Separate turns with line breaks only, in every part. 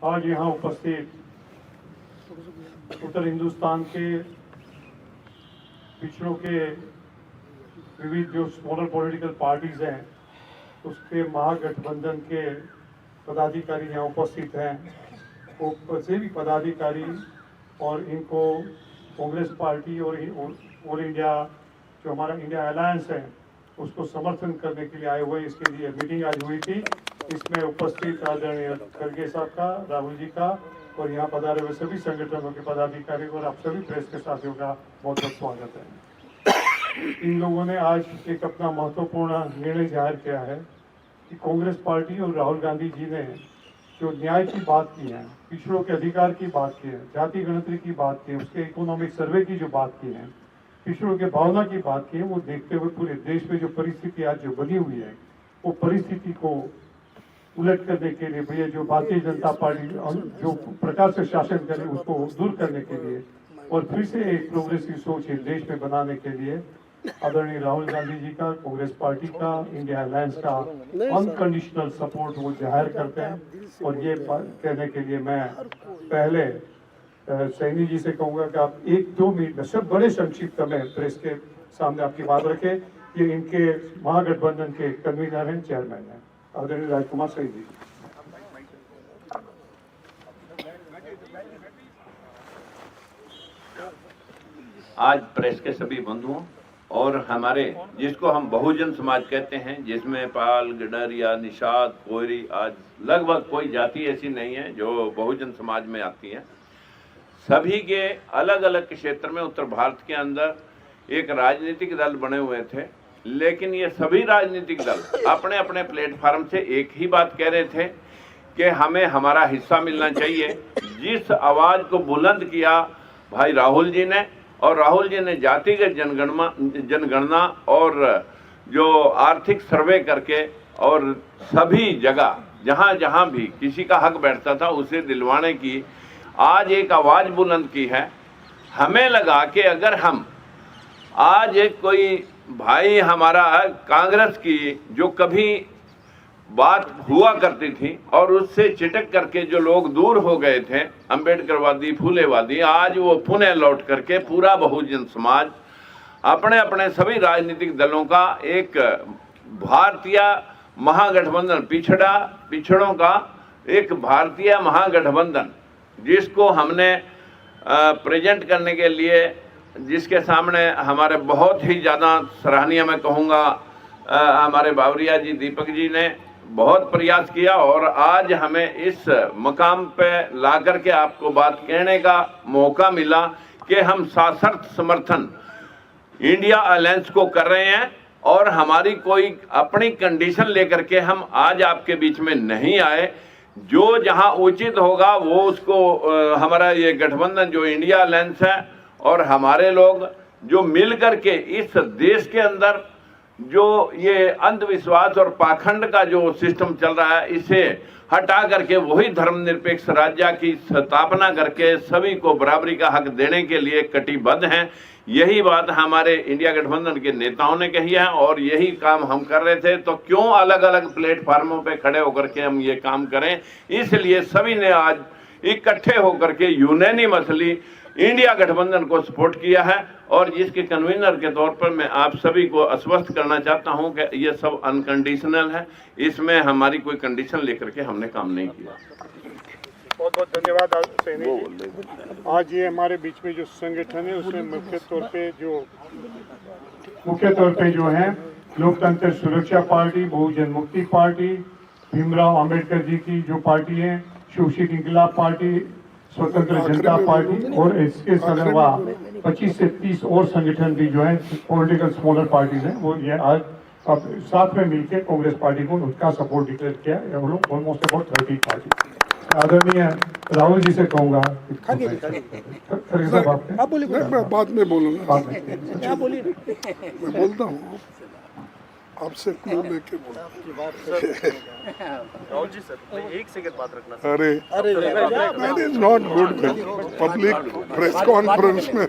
आज यहाँ उपस्थित उत्तर हिंदुस्तान के पिछड़ों के विविध जो स्मॉलर पॉलिटिकल पार्टीज हैं उसके महागठबंधन के पदाधिकारी यहाँ उपस्थित हैं। वो सभी पदाधिकारी और इनको कांग्रेस पार्टी और ऑल इंडिया जो हमारा इंडिया अलायंस है उसको समर्थन करने के लिए आए हुए, इसके लिए मीटिंग आज हुई थी। इसमें उपस्थित आदरणीय खड़गे साहब का, राहुल जी का और यहाँ पधारे हुए सभी संगठनों के पदाधिकारी और आप सभी प्रेस के साथियों का बहुत बहुत स्वागत है। इन लोगों ने आज एक अपना महत्वपूर्ण निर्णय जाहिर किया है कि कांग्रेस पार्टी और राहुल गांधी जी ने जो न्याय की बात की है, पिछड़ों के अधिकार की बात की है, जाति गणतरी की बात की है, उसके इकोनॉमिक सर्वे की जो बात की है, पिछड़ों के भावना की बात की है, वो देखते हुए पूरे देश में जो परिस्थिति आज जो बनी हुई है वो परिस्थिति को उलट करने के लिए, भैया जो भारतीय जनता पार्टी जो प्रकार से शासन करे उसको दूर करने के लिए और फिर से एक प्रोग्रेसिव सोच इस देश में बनाने के लिए आदरणीय राहुल गांधी जी का, कांग्रेस पार्टी का, इंडिया अलायंस का अनकंडीशनल सपोर्ट वो जाहिर करते हैं। और ये कहने के लिए मैं पहले सैनी जी से कहूंगा कि आप 1-2 मिनट में सब बड़े संक्षिप्त में प्रेस के सामने आपकी बात रखें। ये इनके महागठबंधन के कन्वीनर हैं, चेयरमैन हैं, आदरणीय राजकुमार सैनी जी।
आज प्रेस के सभी बंधुओं और हमारे जिसको हम बहुजन समाज कहते हैं, जिसमें पाल, गडरिया, निषाद, कोयरी, आज लगभग कोई जाति ऐसी नहीं है जो बहुजन समाज में आती है। सभी के अलग अलग क्षेत्र में उत्तर भारत के अंदर एक राजनीतिक दल बने हुए थे, लेकिन ये सभी राजनीतिक दल अपने अपने प्लेटफार्म से एक ही बात कह रहे थे कि हमें हमारा हिस्सा मिलना चाहिए। जिस आवाज़ को बुलंद किया भाई राहुल जी ने, और राहुल जी ने जातिगत जनगणना और जो आर्थिक सर्वे करके और सभी जगह जहाँ जहाँ भी किसी का हक बैठता था उसे दिलवाने की आज एक आवाज़ बुलंद की है। हमें लगा कि अगर हम आज एक कोई भाई हमारा कांग्रेस की जो कभी बात हुआ करती थी और उससे चिटक करके जो लोग दूर हो गए थे, अंबेडकरवादी, फूलेवादी, आज वो पुनः लौट करके पूरा बहुजन समाज अपने अपने सभी राजनीतिक दलों का एक भारतीय महागठबंधन, पिछड़ों का एक भारतीय महागठबंधन जिसको हमने प्रेजेंट करने के लिए, जिसके सामने हमारे बहुत ही ज़्यादा सराहनीय मैं कहूँगा हमारे बावरिया जी, दीपक जी ने बहुत प्रयास किया और आज हमें इस मकाम पे ला करके आपको बात कहने का मौका मिला कि हम सशर्त समर्थन इंडिया अलायंस को कर रहे हैं और हमारी कोई अपनी कंडीशन लेकर के हम आज आपके बीच में नहीं आए। जो जहां उचित होगा वो उसको हमारा ये गठबंधन जो इंडिया अलायंस है और हमारे लोग जो मिल करके इस देश के अंदर जो ये अंधविश्वास और पाखंड का जो सिस्टम चल रहा है इसे हटा करके वही धर्मनिरपेक्ष राज्य की स्थापना करके सभी को बराबरी का हक देने के लिए कटिबद्ध हैं। यही बात हमारे इंडिया गठबंधन के नेताओं ने कही है और यही काम हम कर रहे थे। तो क्यों अलग अलग प्लेटफार्मों पे खड़े होकर के हम ये काम करें, इसलिए सभी ने आज इकट्ठे होकर के यूनानिमसली इंडिया गठबंधन को सपोर्ट किया है। और जिसके कन्वीनर के तौर पर मैं आप सभी को आश्वस्त करना चाहता हूं कि ये सब अनकंडीशनल है, इसमें हमारी कोई कंडीशन लेकर के हमने काम नहीं किया।
बहुत बहुत धन्यवाद सैनी जी। आज ये हमारे बीच में जो संगठन है उसमें मुख्य तौर पे जो है लोकतंत्र सुरक्षा पार्टी, बहुजन मुक्ति पार्टी, भीमराव अंबेडकर जी की जो पार्टी है, शिवशिक इंकलाब पार्टी, स्वतंत्र जनता पार्टी और इसके अलावा 25 से 30 और संगठन भी जो है पॉलिटिकल स्मॉलर पार्टीज हैं, वो ये आज अब साथ में मिलकर कांग्रेस पार्टी को उनका सपोर्ट डिक्लेयर किया है। हम लोग ऑलमोस्ट अबाउट 30 पार्टी। आदरणीय राहुल जी से कहूंगा
आप बोलिए, मैं बाद में बोलूँगा। आप बोलिए, मैं बोलता हूँ आपसे क्यों लेके
राहुल जी सर, एक सेकंड बात रखना।
अरे that is not good public press conference में।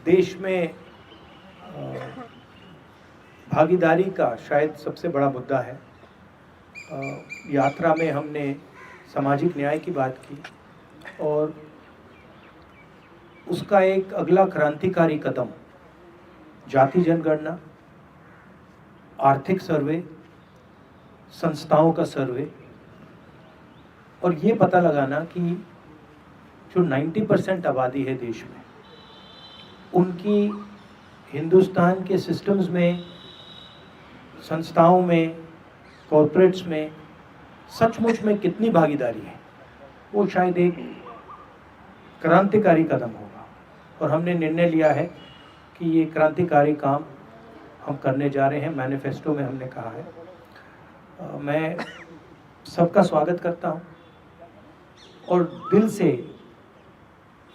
देश में भागीदारी का शायद सबसे बड़ा मुद्दा है यात्रा में हमने सामाजिक न्याय की बात की और उसका एक अगला क्रांतिकारी कदम जाति जनगणना, आर्थिक सर्वे, संस्थाओं का सर्वे और ये पता लगाना कि जो 90% आबादी है देश में, उनकी हिंदुस्तान के सिस्टम्स में, संस्थाओं में, कॉर्पोरेट्स में सचमुच में कितनी भागीदारी है, वो शायद एक क्रांतिकारी कदम होगा। और हमने निर्णय लिया है कि ये क्रांतिकारी काम हम करने जा रहे हैं, मैनिफेस्टो में हमने कहा है। मैं सबका स्वागत करता हूँ और दिल से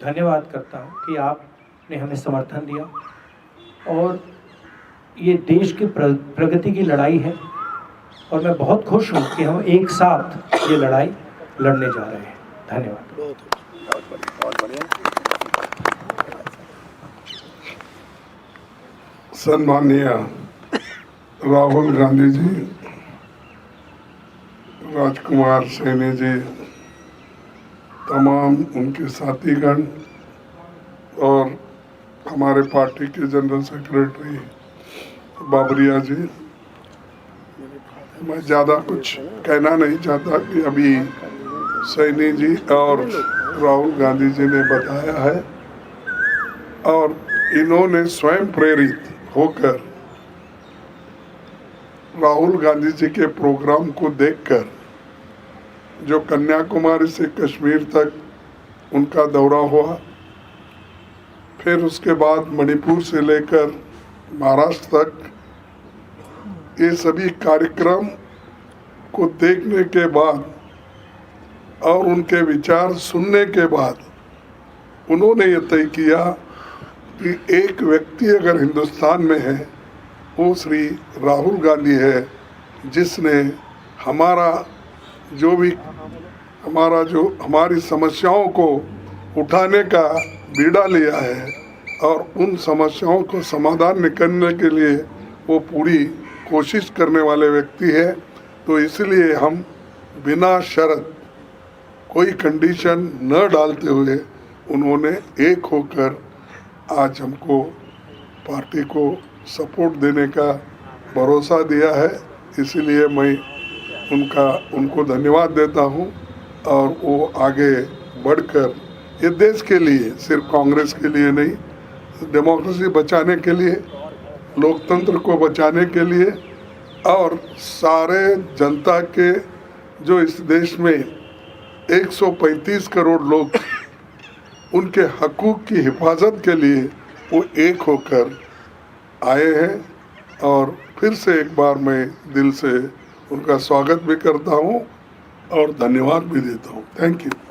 धन्यवाद करता हूँ कि आपने हमें समर्थन दिया और ये देश की प्रगति की लड़ाई है और मैं बहुत खुश हूँ कि हम एक साथ ये लड़ाई लड़ने जा रहे हैं। धन्यवाद।
सम्माननीय राहुल गांधी जी, राजकुमार सैनी जी, तमाम उनके साथीगण और हमारे पार्टी के जनरल सेक्रेटरी बाबरिया जी, मैं ज़्यादा कुछ कहना नहीं चाहता कि अभी सैनी जी और राहुल गांधी जी ने बताया है और इन्होंने स्वयं प्रेरित होकर राहुल गांधी जी के प्रोग्राम को देखकर, जो कन्याकुमारी से कश्मीर तक उनका दौरा हुआ, फिर उसके बाद मणिपुर से लेकर महाराष्ट्र तक, ये सभी कार्यक्रम को देखने के बाद और उनके विचार सुनने के बाद उन्होंने ये तय किया कि एक व्यक्ति अगर हिंदुस्तान में है वो श्री राहुल गांधी है, जिसने हमारी समस्याओं को उठाने का बीड़ा लिया है और उन समस्याओं को समाधान निकालने के लिए वो पूरी कोशिश करने वाले व्यक्ति है। तो इसलिए हम बिना शर्त कोई कंडीशन न डालते हुए उन्होंने एक होकर आज हमको पार्टी को सपोर्ट देने का भरोसा दिया है। इसलिए मैं उनको धन्यवाद देता हूं और वो आगे बढ़कर ये देश के लिए, सिर्फ कांग्रेस के लिए नहीं, डेमोक्रेसी बचाने के लिए, लोकतंत्र को बचाने के लिए और सारे जनता के, जो इस देश में 135 करोड़ लोग, उनके हकूक़ की हिफाजत के लिए वो एक होकर आए हैं। और फिर से एक बार मैं दिल से उनका स्वागत भी करता हूं और धन्यवाद भी देता हूं। Thank you.